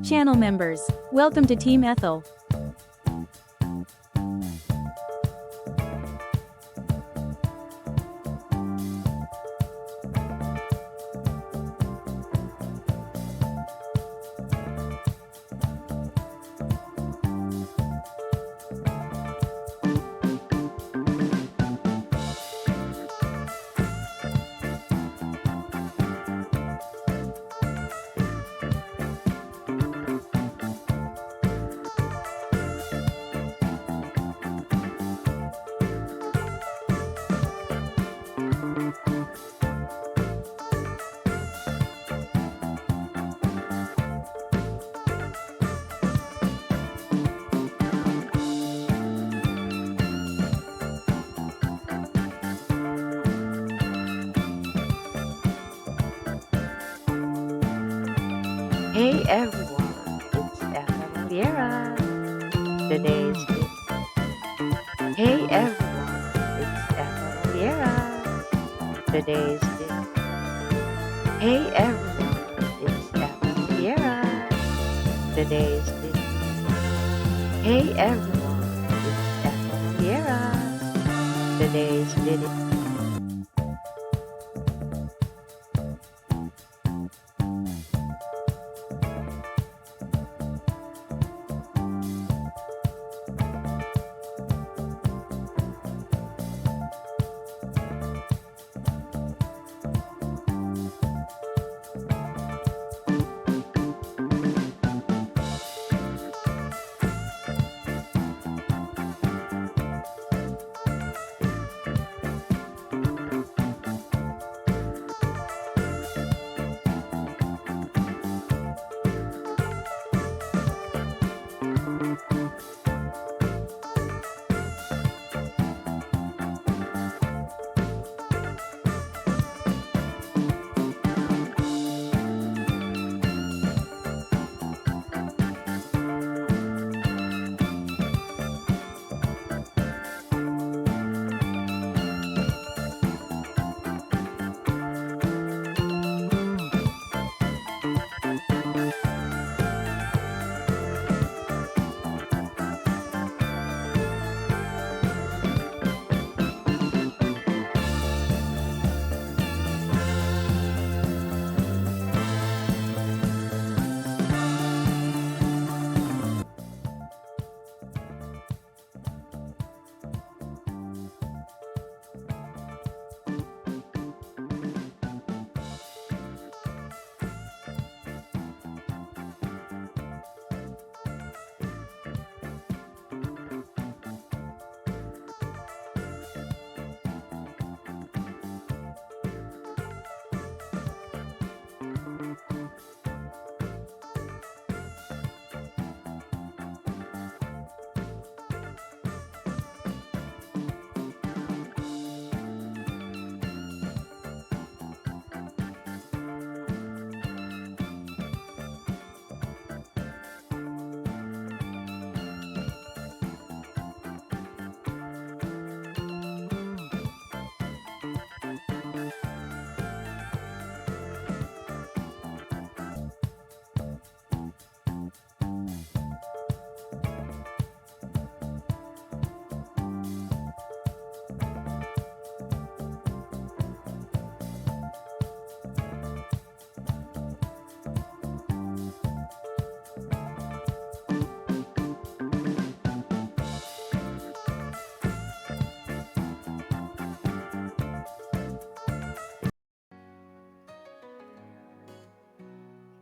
Channel members, welcome to Team Ethel. Hey everyone, it's Ethelallera. Today's video. Hey everyone, it's Ethelallera. Today's video. Hey everyone, it's Ethelallera. Today's video. Hey everyone, it's Ethelallera. Today's video.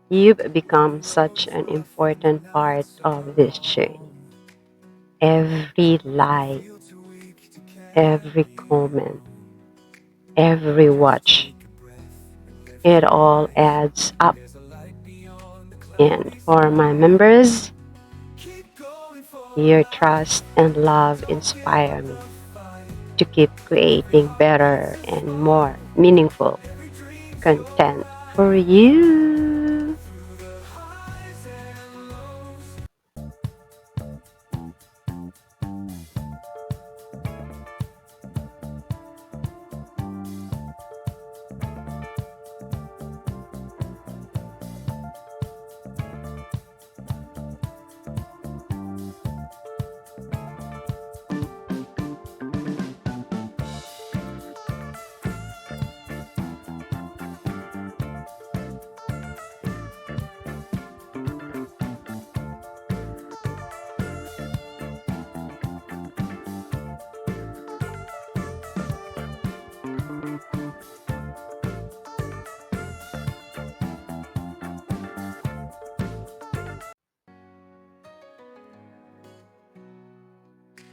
You've become such an important part of this journey. Every like, every comment, every watch, it all adds up. And for my members, your trust and love inspire me to keep creating better and more meaningful content for you.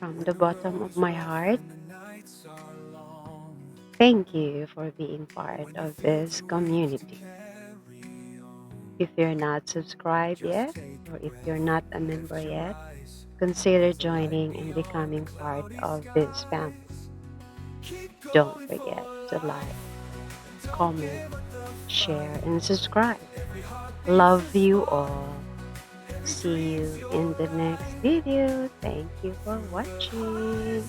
From the bottom of my heart, thank you for being part of this community. If you're not subscribed yet, or if you're not a member yet, consider joining and becoming part of this family. Don't forget to like, comment, share, and subscribe. Love you all. See you in the next video. Thank you for watching.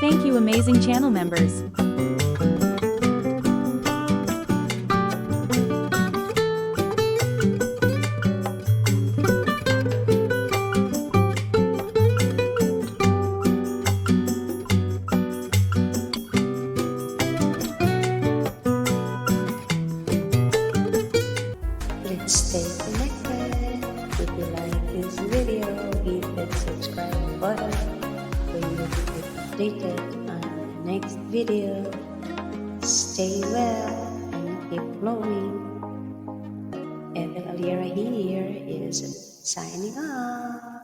Thank you, amazing channel members. Let's stay connected. If you like this video, hit that subscribe button for you to get updated on the next video. Stay well and keep glowing. Ethelallera here is signing off.